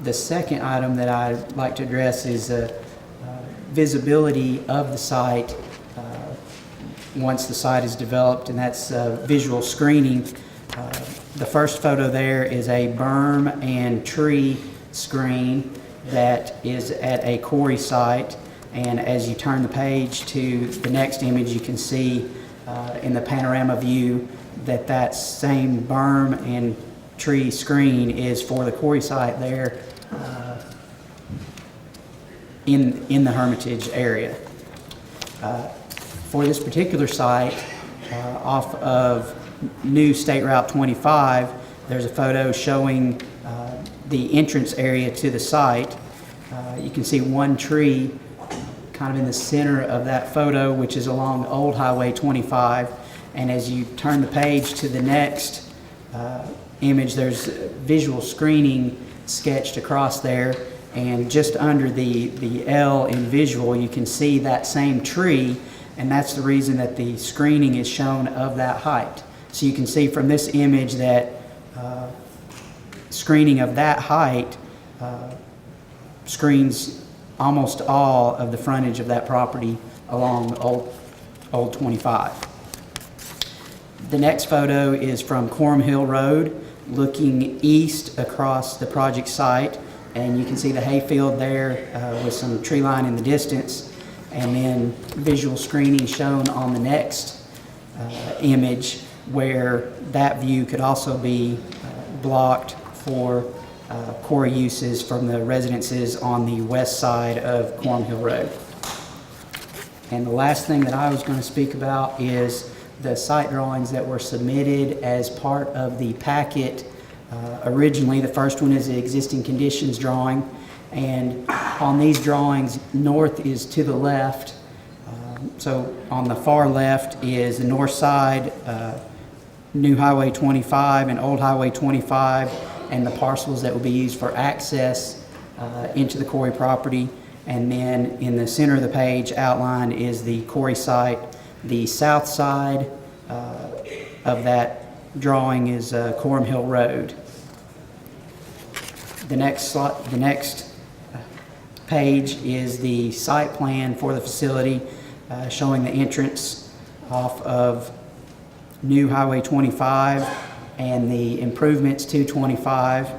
The second item that I'd like to address is visibility of the site once the site is developed, and that's visual screening. The first photo there is a berm and tree screen that is at a quarry site, and as you turn the page to the next image, you can see in the panorama view that that same berm and tree screen is for the quarry site there in the Hermitage area. For this particular site, off of New State Route 25, there's a photo showing the entrance area to the site. You can see one tree kind of in the center of that photo, which is along Old Highway 25. And as you turn the page to the next image, there's visual screening sketched across there. And just under the L in visual, you can see that same tree, and that's the reason that the screening is shown of that height. So you can see from this image that screening of that height screens almost all of the frontage of that property along Old 25. The next photo is from Coram Hill Road, looking east across the project site, and you can see the hayfield there with some tree line in the distance, and then visual screening shown on the next image, where that view could also be blocked for quarry uses from the residences on the west side of Coram Hill Road. And the last thing that I was going to speak about is the site drawings that were submitted as part of the packet. Originally, the first one is the existing conditions drawing, and on these drawings, north is to the left. So on the far left is the north side, New Highway 25 and Old Highway 25, and the parcels that will be used for access into the quarry property. And then in the center of the page outlined is the quarry site. The south side of that drawing is Coram Hill Road. The next page is the site plan for the facility, showing the entrance off of New Highway 25 and the improvements to 25,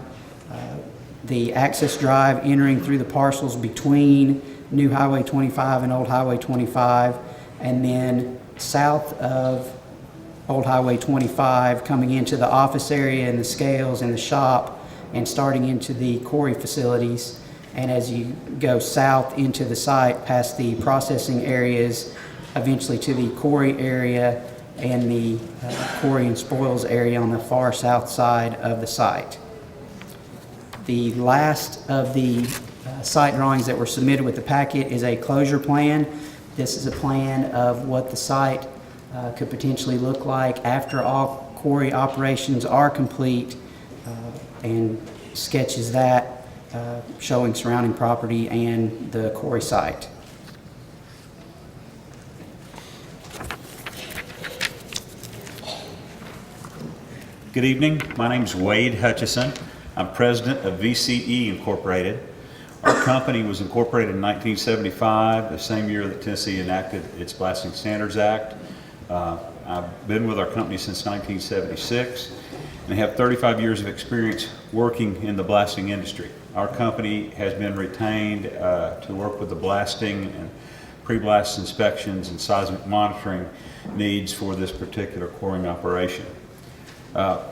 the access drive entering through the parcels between New Highway 25 and Old Highway 25, and then south of Old Highway 25 coming into the office area and the scales and the shop and starting into the quarry facilities. And as you go south into the site past the processing areas, eventually to the quarry area and the quarry and spoils area on the far south side of the site. The last of the site drawings that were submitted with the packet is a closure plan. This is a plan of what the site could potentially look like after all quarry operations are complete, and sketches that, showing surrounding property and the quarry site. Good evening. My name is Wade Hutchison. I'm president of VCE Incorporated. Our company was incorporated in 1975, the same year that Tennessee enacted its Blasting Standards Act. I've been with our company since 1976 and have 35 years of experience working in the blasting industry. Our company has been retained to work with the blasting and pre-blast inspections and seismic monitoring needs for this particular quarrying operation.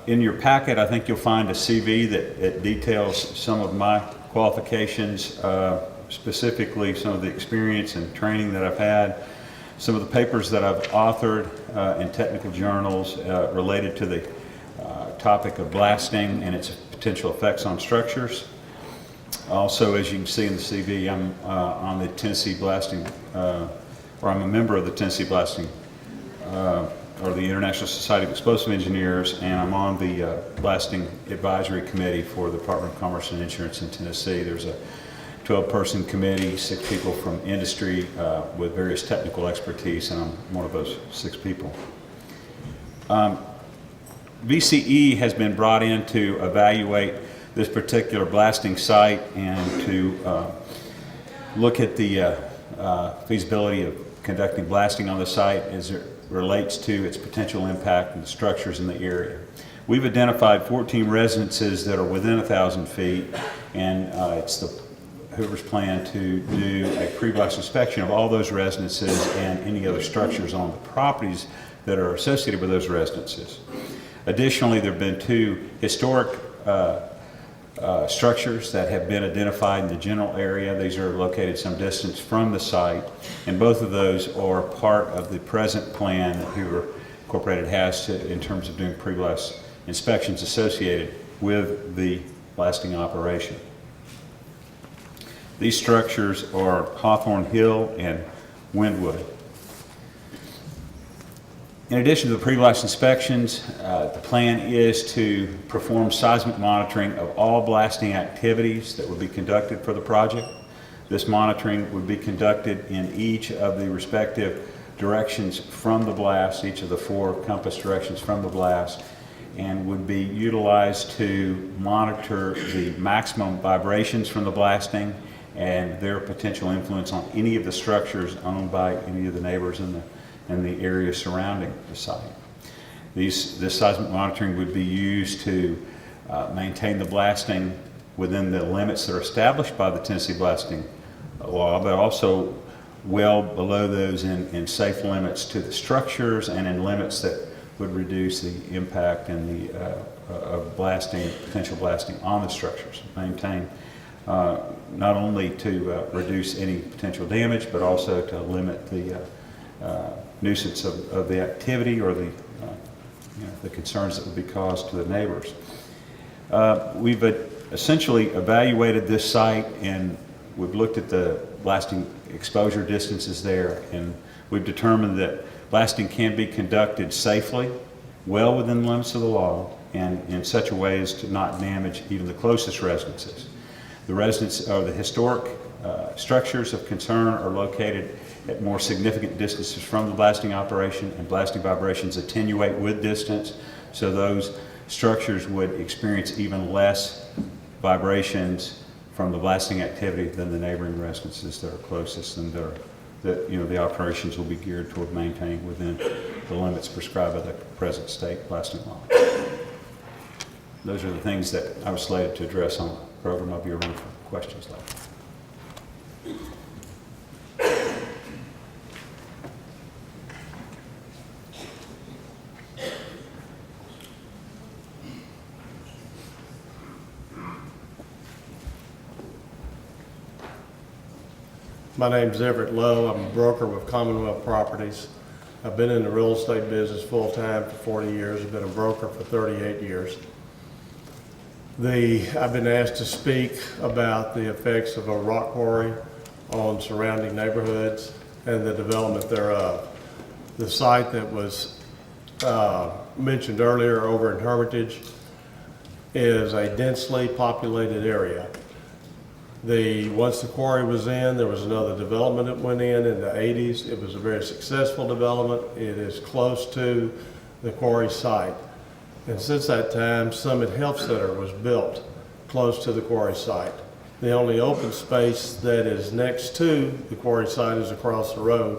In your packet, I think you'll find a CV that details some of my qualifications, specifically some of the experience and training that I've had, some of the papers that I've authored in technical journals related to the topic of blasting and its potential effects on structures. Also, as you can see in the CV, I'm on the Tennessee Blasting, or I'm a member of the Tennessee Blasting, or the International Society of Explosive Engineers, and I'm on the Blasting Advisory Committee for the Department of Commerce and Insurance in Tennessee. There's a 12-person committee, 6 people from industry with various technical expertise, and I'm one of those 6 people. VCE has been brought in to evaluate this particular blasting site and to look at the feasibility of conducting blasting on the site as it relates to its potential impact on the structures in the area. We've identified 14 residences that are within 1,000 feet, and it's the Hoover's plan to do a pre-blast inspection of all those residences and any other structures on the properties that are associated with those residences. Additionally, there have been 2 historic structures that have been identified in the general area. These are located some distance from the site, and both of those are part of the present plan that Hoover Incorporated has in terms of doing pre-blast inspections associated with the blasting operation. These structures are Hawthorne Hill and Windwood. In addition to the pre-blast inspections, the plan is to perform seismic monitoring of all blasting activities that would be conducted for the project. This monitoring would be conducted in each of the respective directions from the blast, each of the 4 compass directions from the blast, and would be utilized to monitor the maximum vibrations from the blasting and their potential influence on any of the structures owned by any of the neighbors in the area surrounding the site. This seismic monitoring would be used to maintain the blasting within the limits that are established by the Tennessee blasting law, but also well below those in safe limits to the structures and in limits that would reduce the impact and of blasting, potential blasting on the structures. Maintain not only to reduce any potential damage, but also to limit the nuisance of the activity or the concerns that would be caused to the neighbors. We've essentially evaluated this site, and we've looked at the blasting exposure distances there, and we've determined that blasting can be conducted safely, well within the limits of the law, and in such a way as to not damage even the closest residences. The historic structures of concern are located at more significant distances from the blasting operation, and blasting vibrations attenuate with distance, so those structures would experience even less vibrations from the blasting activity than the neighboring residences that are closest, and the operations will be geared toward maintaining within the limits prescribed by the present state blasting law. Those are the things that I was slated to address on the program. I'll be around for questions later. My name's Everett Lowe. I'm a broker with Commonwealth Properties. I've been in the real estate business full-time for 40 years. I've been a broker for 38 years. I've been asked to speak about the effects of a rock quarry on surrounding neighborhoods and the development thereof. The site that was mentioned earlier over in Hermitage is a densely populated area. Once the quarry was in, there was another development that went in the 80s. It was a very successful development. It is close to the quarry site. And since that time, Summit Health Center was built close to the quarry site. The only open space that is next to the quarry site is across the road,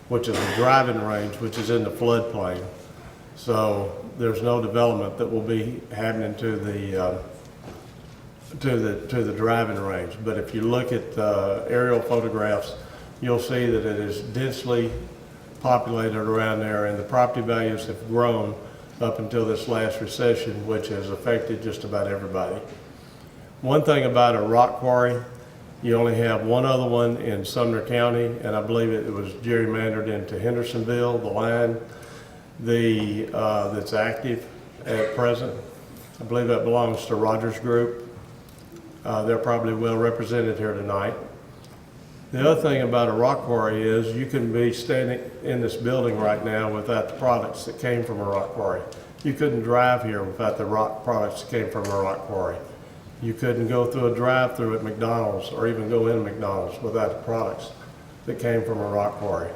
which is a driving range, which is in the floodplain. So there's no development that will be happening to the driving range. But if you look at aerial photographs, you'll see that it is densely populated around there, and the property values have grown up until this last recession, which has affected just about everybody. One thing about a rock quarry, you only have one other one in Sumner County, and I believe it was gerrymandered into Hendersonville, the line that's active at present. I believe that belongs to Rogers Group. They're probably well represented here tonight. The other thing about a rock quarry is you can be standing in this building right now without the products that came from a rock quarry. You couldn't drive here without the rock products that came from a rock quarry. You couldn't go through a drive-through at McDonald's or even go in McDonald's without the products that came from a rock quarry.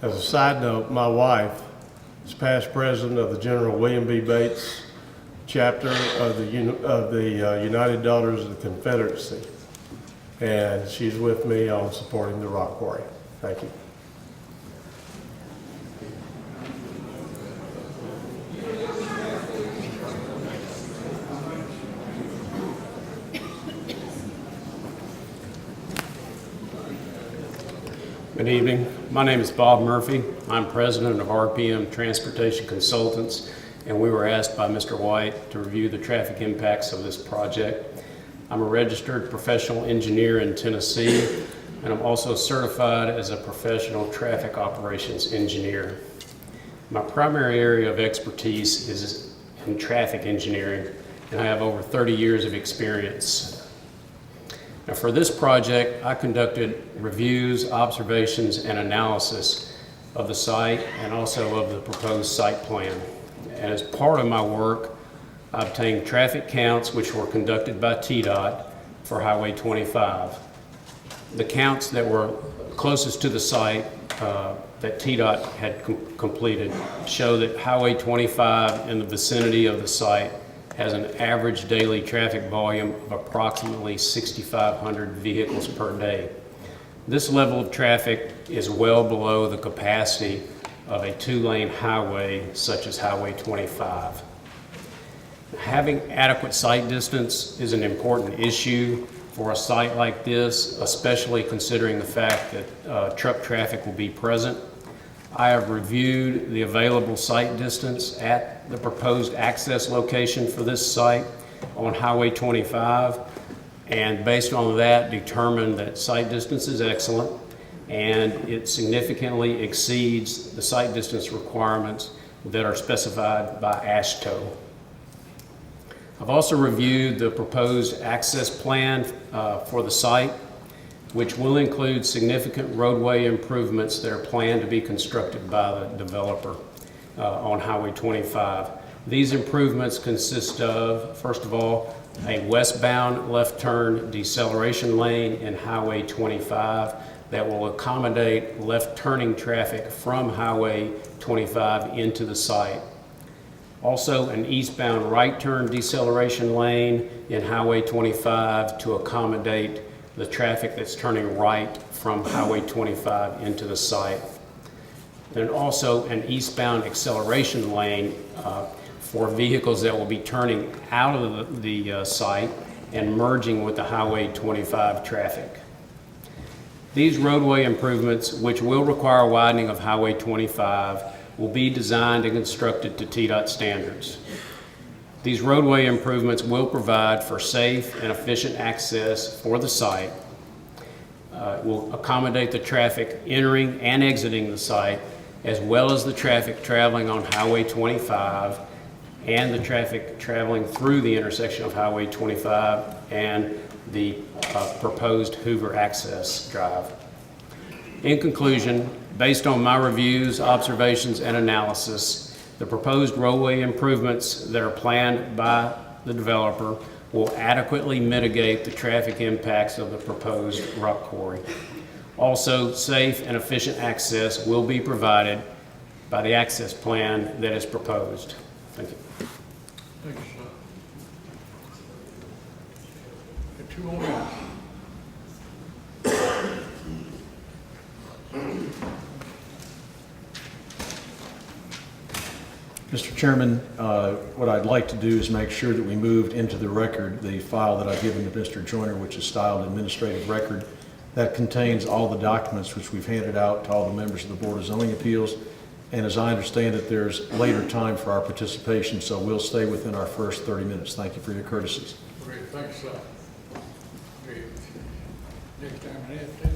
As a side note, my wife is past president of the General William B. Bates chapter of the United Daughters of the Confederacy. And she's with me on supporting the rock quarry. Thank you. Good evening. My name is Bob Murphy. I'm president of RPM Transportation Consultants, and we were asked by Mr. White to review the traffic impacts of this project. I'm a registered professional engineer in Tennessee, and I'm also certified as a professional traffic operations engineer. My primary area of expertise is in traffic engineering, and I have over 30 years of experience. Now, for this project, I conducted reviews, observations, and analysis of the site and also of the proposed site plan. And as part of my work, I obtained traffic counts which were conducted by TDOT for Highway 25. The counts that were closest to the site that TDOT had completed show that Highway 25 in the vicinity of the site has an average daily traffic volume of approximately 6,500 vehicles per day. This level of traffic is well below the capacity of a two-lane highway such as Highway 25. Having adequate sight distance is an important issue for a site like this, especially considering the fact that truck traffic will be present. I have reviewed the available site distance at the proposed access location for this site on Highway 25, and based on that determined that site distance is excellent and it significantly exceeds the site distance requirements that are specified by AASHTO. I've also reviewed the proposed access plan for the site, which will include significant roadway improvements that are planned to be constructed by the developer on Highway 25. These improvements consist of, first of all, a westbound left turn deceleration lane in Highway 25 that will accommodate left turning traffic from Highway 25 into the site. Also, an eastbound right turn deceleration lane in Highway 25 to accommodate the traffic that's turning right from Highway 25 into the site. Then also an eastbound acceleration lane for vehicles that will be turning out of the site and merging with the Highway 25 traffic. These roadway improvements, which will require widening of Highway 25, will be designed and constructed to TDOT standards. These roadway improvements will provide for safe and efficient access for the site, will accommodate the traffic entering and exiting the site, as well as the traffic traveling on Highway 25 and the traffic traveling through the intersection of Highway 25 and the proposed Hoover Access Drive. In conclusion, based on my reviews, observations, and analysis, the proposed roadway improvements that are planned by the developer will adequately mitigate the traffic impacts of the proposed rock quarry. Also, safe and efficient access will be provided by the access plan that is proposed. Thank you. Thank you, sir. Got 2 more minutes. Mr. Chairman, what I'd like to do is make sure that we moved into the record the file that I've given to Mr. Joyner, which is styled administrative record. That contains all the documents which we've handed out to all the members of the Board of Zoning Appeals. And as I understand it, there's later time for our participation, so we'll stay within our first 30 minutes. Thank you for your courtesies. Great, thanks, sir. Great. Next time I have to.